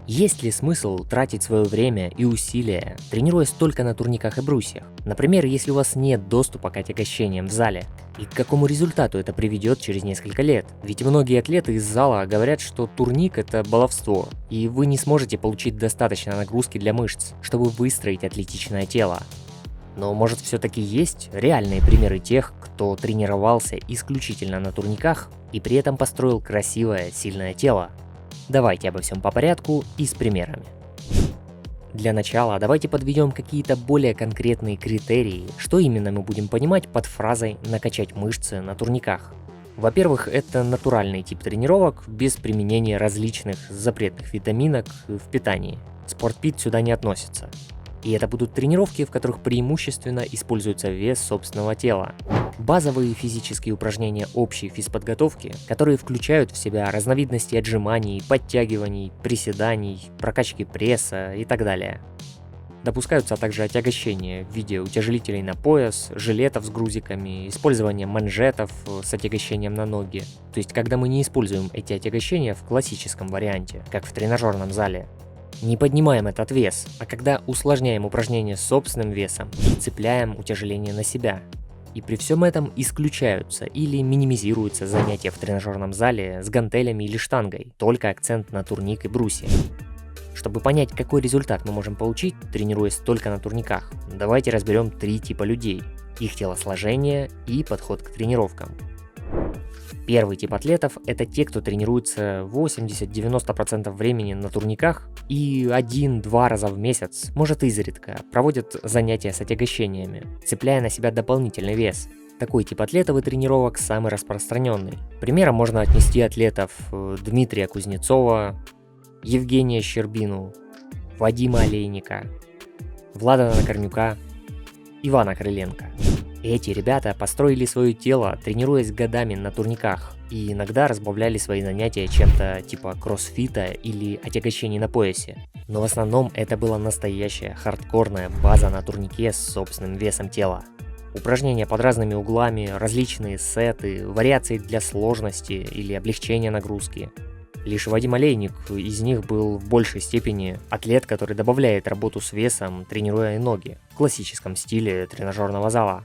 Есть ли смысл тратить свое время и усилия, тренируясь только на турниках и брусьях? Например, если у вас нет доступа к отягощениям в зале. И к какому результату это приведет через несколько лет? Ведь многие атлеты из зала говорят, что турник — это баловство, и вы не сможете получить достаточно нагрузки для мышц, чтобы выстроить атлетичное тело. Но может все-таки есть реальные примеры тех, кто тренировался исключительно на турниках и при этом построил красивое, сильное тело? Давайте обо всем по порядку и с примерами. Для начала давайте подведем какие-то более конкретные критерии, что именно мы будем понимать под фразой «накачать мышцы на турниках». Во-первых, это натуральный тип тренировок без применения различных запретных витаминок в питании. Спортпит сюда не относится. И это будут тренировки, в которых преимущественно используется вес собственного тела. Базовые физические упражнения общей физподготовки, которые включают в себя разновидности отжиманий, подтягиваний, приседаний, прокачки пресса и так далее. Допускаются также отягощения в виде утяжелителей на пояс, жилетов с грузиками, использование манжетов с отягощением на ноги. То есть, когда мы не используем эти отягощения в классическом варианте, как в тренажерном зале. Не поднимаем этот вес, а когда усложняем упражнения собственным весом и цепляем утяжеление на себя. И при всем этом исключаются или минимизируются занятия в тренажерном зале с гантелями или штангой, только акцент на турник и брусья. Чтобы понять, какой результат мы можем получить, тренируясь только на турниках, давайте разберем 3 типа людей, их телосложение и подход к тренировкам. Первый тип атлетов – это те, кто тренируется 80-90% времени на турниках и 1-2 раза в месяц, может изредка, проводят занятия с отягощениями, цепляя на себя дополнительный вес. Такой тип атлетов и тренировок самый распространенный. Примером можно отнести атлетов Дмитрия Кузнецова, Евгения Щербину, Вадима Олейника, Влада Накорнюка, Ивана Крыленко. Эти ребята построили свое тело, тренируясь годами на турниках, и иногда разбавляли свои занятия чем-то типа кроссфита или отягощений на поясе. Но в основном это была настоящая хардкорная база на турнике с собственным весом тела. Упражнения под разными углами, различные сеты, вариации для сложности или облегчения нагрузки. Лишь Вадим Олейник из них был в большей степени атлет, который добавляет работу с весом, тренируя ноги, в классическом стиле тренажерного зала.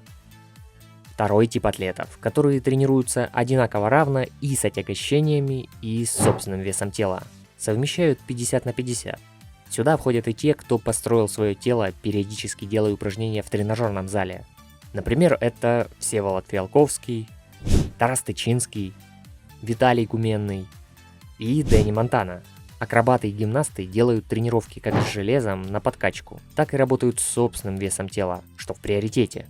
Второй тип атлетов, которые тренируются одинаково равно и с отягощениями, и с собственным весом тела. Совмещают 50 на 50. Сюда входят и те, кто построил свое тело, периодически делая упражнения в тренажерном зале. Например, это Всеволод Фиалковский, Тарас Тычинский, Виталий Гуменный и Дэнни Монтана. Акробаты и гимнасты делают тренировки как с железом на подкачку, так и работают с собственным весом тела, что в приоритете.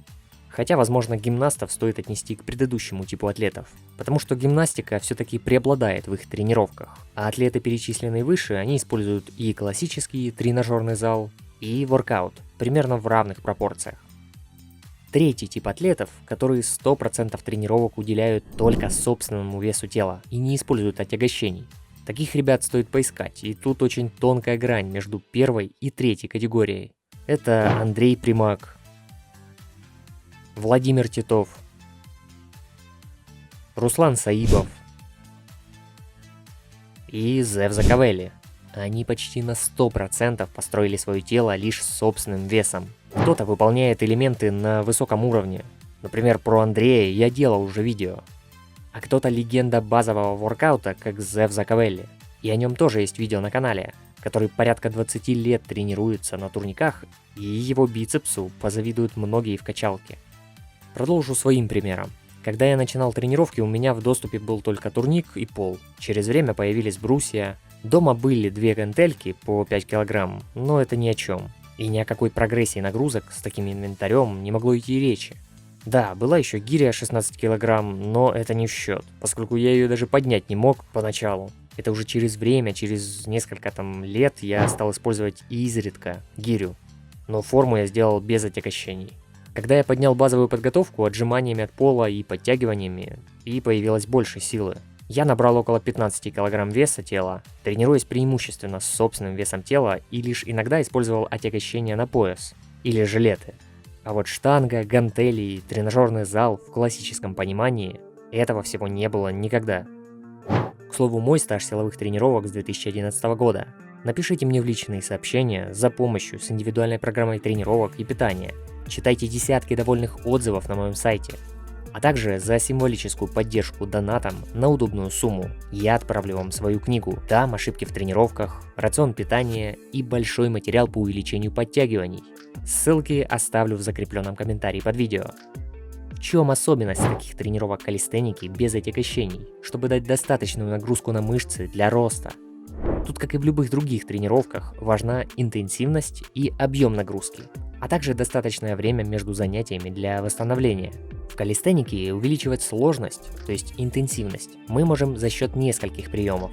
Хотя, возможно, гимнастов стоит отнести к предыдущему типу атлетов, потому что гимнастика все-таки преобладает в их тренировках, а атлеты, перечисленные выше, они используют и классический тренажерный зал, и воркаут, примерно в равных пропорциях. Третий тип атлетов, которые 100% тренировок уделяют только собственному весу тела и не используют отягощений. Таких ребят стоит поискать, и тут очень тонкая грань между первой и третьей категорией. Это Андрей Примак, Владимир Титов, Руслан Саибов и Зев Закавелли. Они почти на 100% построили свое тело лишь собственным весом. Кто-то выполняет элементы на высоком уровне. Например, про Андрея я делал уже видео. А кто-то легенда базового воркаута, как Зев Закавелли. И о нем тоже есть видео на канале, который порядка 20 лет тренируется на турниках, и его бицепсу позавидуют многие в качалке. Продолжу своим примером. Когда я начинал тренировки, у меня в доступе был только турник и пол. Через время появились брусья. Дома были 2 гантельки по 5 кг, но это ни о чем. И ни о какой прогрессии нагрузок с таким инвентарем не могло идти речи. Да, была еще гиря 16 кг, но это не в счет, поскольку я ее даже поднять не мог поначалу. Это уже через время, через несколько лет я стал использовать изредка гирю. Но форму я сделал без отягощений. Когда я поднял базовую подготовку отжиманиями от пола и подтягиваниями, и появилось больше силы. Я набрал около 15 кг веса тела, тренируясь преимущественно с собственным весом тела и лишь иногда использовал отягощения на пояс или жилеты. А вот штанга, гантели и тренажерный зал в классическом понимании этого всего не было никогда. К слову, мой стаж силовых тренировок с 2011 года. Напишите мне в личные сообщения за помощью с индивидуальной программой тренировок и питания. Читайте десятки довольных отзывов на моем сайте. А также за символическую поддержку донатом на удобную сумму я отправлю вам свою книгу «Там ошибки в тренировках», рацион питания и большой материал по увеличению подтягиваний. Ссылки оставлю в закрепленном комментарии под видео. В чем особенность таких тренировок калистеники без отягощений, чтобы дать достаточную нагрузку на мышцы для роста? Тут, как и в любых других тренировках, важна интенсивность и объем нагрузки, а также достаточное время между занятиями для восстановления. В калистенике увеличивать сложность, то есть интенсивность, мы можем за счет нескольких приемов.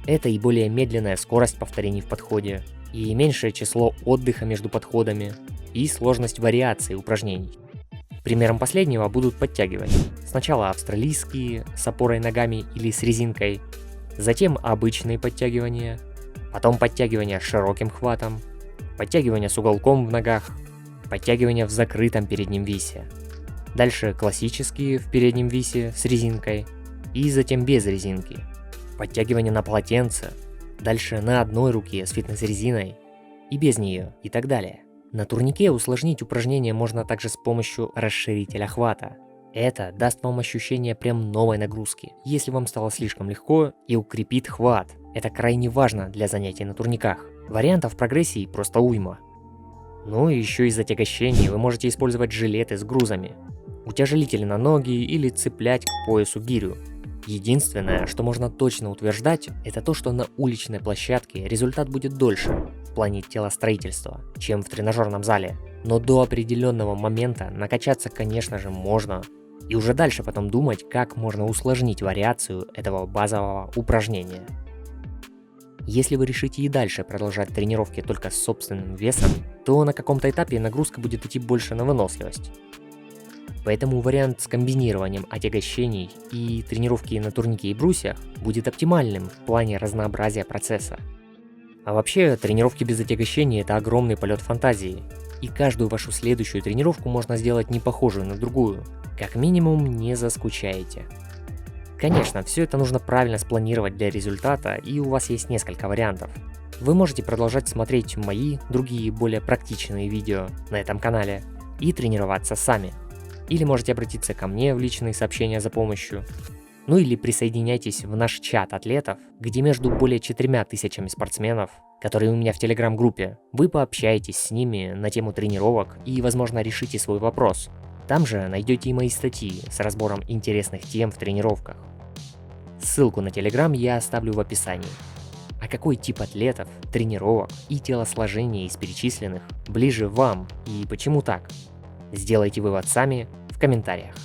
Это и более медленная скорость повторений в подходе, и меньшее число отдыха между подходами, и сложность вариации упражнений. Примером последнего будут подтягивания. Сначала австралийские с опорой ногами или с резинкой, затем обычные подтягивания, потом подтягивания с широким хватом, подтягивания с уголком в ногах, подтягивания в закрытом переднем висе. Дальше классические в переднем висе с резинкой и затем без резинки. Подтягивания на полотенце, дальше на одной руке с фитнес-резиной и без нее и так далее. На турнике усложнить упражнение можно также с помощью расширителя хвата. Это даст вам ощущение прям новой нагрузки, если вам стало слишком легко, и укрепит хват. Это крайне важно для занятий на турниках. Вариантов прогрессии просто уйма. Ну и еще из отягощений вы можете использовать жилеты с грузами, утяжелители на ноги или цеплять к поясу гирю. Единственное, что можно точно утверждать, это то, что на уличной площадке результат будет дольше в плане телостроительства, чем в тренажерном зале. Но до определенного момента накачаться, конечно же, можно. И уже дальше потом думать, как можно усложнить вариацию этого базового упражнения. Если вы решите и дальше продолжать тренировки только с собственным весом, то на каком-то этапе нагрузка будет идти больше на выносливость. Поэтому вариант с комбинированием отягощений и тренировки на турнике и брусьях будет оптимальным в плане разнообразия процесса. А вообще, тренировки без отягощений – это огромный полет фантазии, и каждую вашу следующую тренировку можно сделать не похожую на другую. Как минимум, не заскучаете. Конечно, все это нужно правильно спланировать для результата, и у вас есть несколько вариантов. Вы можете продолжать смотреть мои, другие более практичные видео на этом канале и тренироваться сами. Или можете обратиться ко мне в личные сообщения за помощью. Ну или присоединяйтесь в наш чат атлетов, где между более 4000 спортсменов, которые у меня в телеграм-группе, вы пообщаетесь с ними на тему тренировок и, возможно, решите свой вопрос. Там же найдете и мои статьи с разбором интересных тем в тренировках. Ссылку на телеграм я оставлю в описании. А какой тип атлетов, тренировок и телосложения из перечисленных ближе вам и почему так? Сделайте вывод сами в комментариях.